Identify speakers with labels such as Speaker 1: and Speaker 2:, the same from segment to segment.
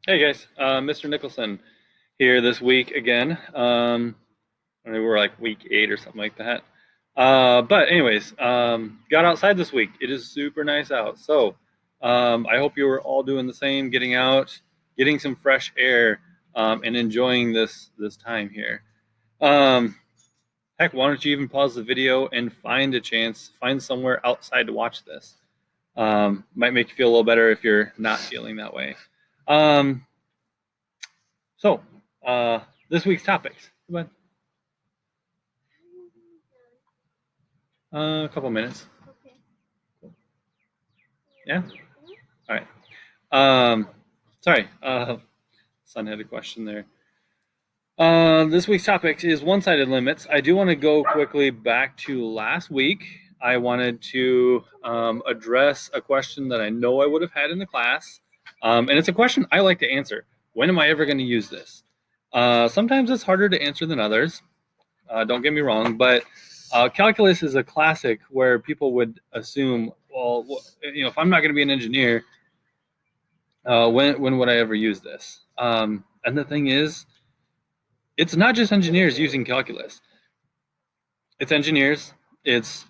Speaker 1: Hey guys, Mr. Nicholson here this week again. I mean, we're like week 8 or something like that. But anyways, got outside this week. It is super nice out. So I hope you are all doing the same, getting out, getting some fresh air, and enjoying this time here. Um, Heck, why don't you even pause the video and find somewhere outside to watch this. Might make you feel a little better if you're not feeling that way. Um, So, uh, this week's topics. Come on. A couple minutes. Yeah. All right. Sorry. Son had a question there. This week's topic is one-sided limits. I do want to go quickly back to last week. I wanted to address a question that I know I would have had in the class, and it's a question I like to answer. When am I ever going to use this? Sometimes it's harder to answer than others. Don't get me wrong, but calculus is a classic where people would assume, well, if I'm not going to be an engineer, when would I ever use this? And the thing is, it's not just engineers using calculus. It's engineers. It's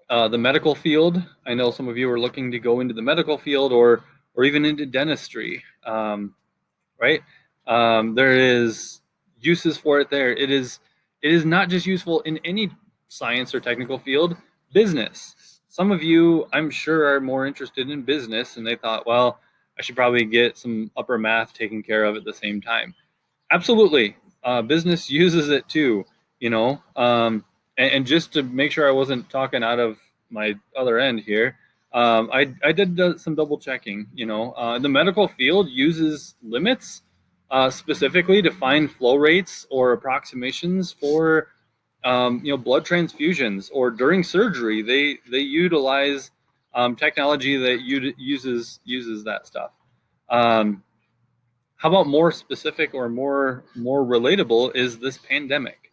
Speaker 1: the medical field. I know some of you are looking to go into the medical field or even into dentistry, right? There is uses for it there. It is not just useful in any science or technical field. Business. Some of you, I'm sure, are more interested in business, and they thought, well, I should probably get some upper math taken care of at the same time. Absolutely, business uses it too. You know, and just to make sure I wasn't talking out of my other end here, I did some double checking. The medical field uses limits specifically to find flow rates or approximations for blood transfusions, or during surgery they utilize technology that uses that stuff. Um, how about more specific or more relatable is this pandemic?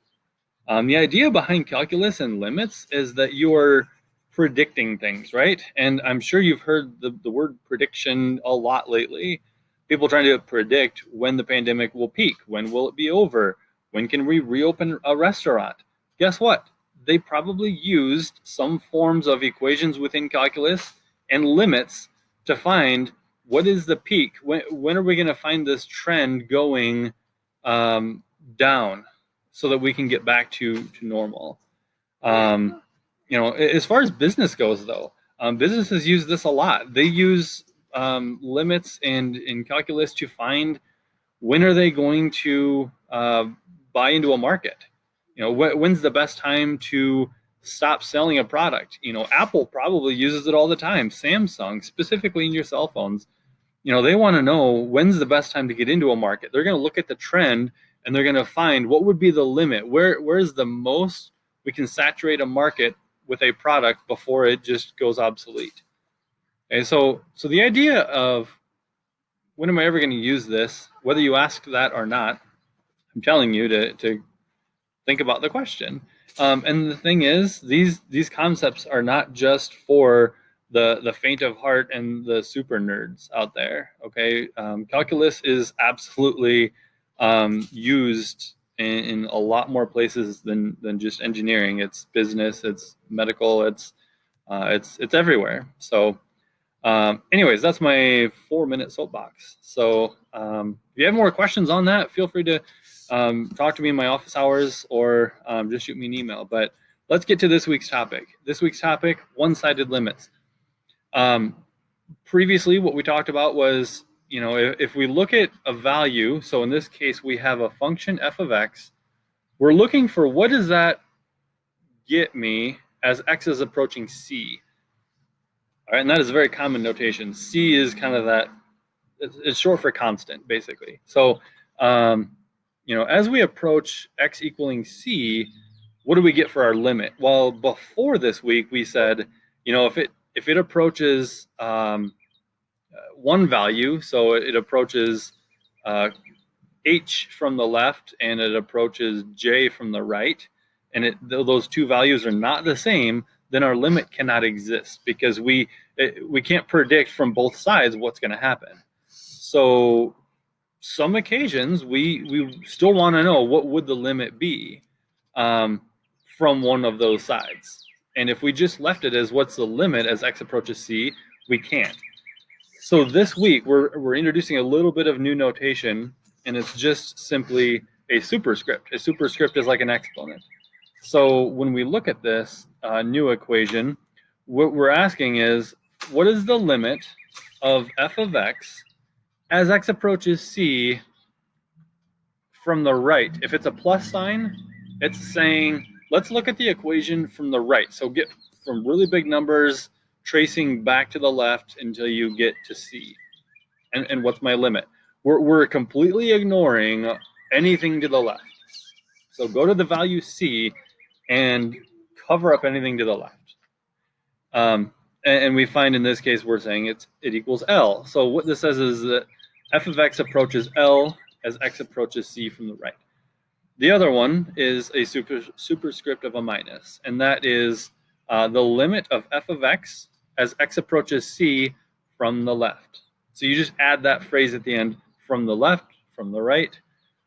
Speaker 1: The idea behind calculus and limits is that you are predicting things, right? And I'm sure you've heard the word prediction a lot lately. People trying to predict when the pandemic will peak, when will it be over, when can we reopen a restaurant. Guess what? They probably used some forms of equations within calculus and limits to find what is the peak. When are we going to find this trend going down, so that we can get back to normal. Um, as far as business goes, though, businesses use this a lot. They use limits and in calculus to find when are they going to buy into a market. When's the best time to stop selling a product? Apple probably uses it all the time. Samsung, specifically in your cell phones, they want to know when's the best time to get into a market. They're going to look at the trend and they're going to find what would be the limit. Where's the most we can saturate a market with a product before it just goes obsolete. Okay, so the idea of when am I ever going to use this, whether you ask that or not, I'm telling you to think about the question. And the thing is, these concepts are not just for the faint of heart and the super nerds out there. Okay, calculus is absolutely used in a lot more places than just engineering. It's business, it's medical, it's everywhere. So anyways, that's my 4-minute soapbox. So if you have more questions on that, feel free to talk to me in my office hours, or just shoot me an email. But let's get to this week's topic. This week's topic, one-sided limits. Um, Previously, what we talked about was, if we look at a value, so in this case, we have a function f of x, we're looking for what does that get me as x is approaching c. All right, and that is a very common notation. C is kind of that, it's short for constant, basically. So, as we approach x equaling c, what do we get for our limit? Well, before this week, we said, if it approaches one value, so it approaches uh, h from the left and it approaches j from the right, and those two values are not the same, then our limit cannot exist, because we can't predict from both sides what's going to happen. So some occasions we still want to know what would the limit be from one of those sides. And if we just left it as what's the limit as x approaches c, we can't. So this week we're introducing a little bit of new notation, and it's just simply a superscript. A superscript is like an exponent. So when we look at this new equation, what we're asking is, what is the limit of f of x as x approaches c from the right? If it's a plus sign, it's saying, let's look at the equation from the right. So get from really big numbers, tracing back to the left until you get to c. And what's my limit? We're completely ignoring anything to the left. So go to the value c and cover up anything to the left. And we find in this case we're saying it equals L. So what this says is that f of x approaches L as x approaches c from the right. The other one is a superscript of a minus, and that is the limit of f of x as x approaches c from the left. So you just add that phrase at the end, from the left, from the right,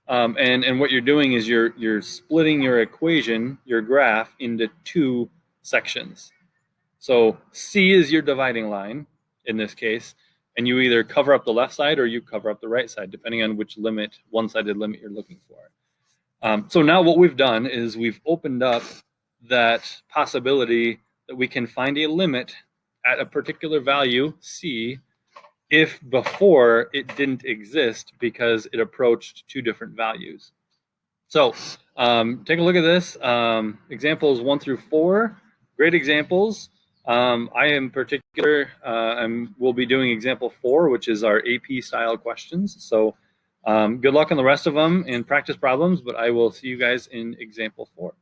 Speaker 1: and what you're doing is you're splitting your equation, your graph, into two sections. So C is your dividing line in this case, and you either cover up the left side or you cover up the right side, depending on which limit, one-sided limit you're looking for. So now what we've done is we've opened up that possibility that we can find a limit at a particular value, C, if before it didn't exist because it approached two different values. So take a look at this. Examples 1 through 4, great examples. I am particular, we'll be doing example 4, which is our AP style questions. So good luck on the rest of them and practice problems, but I will see you guys in example 4.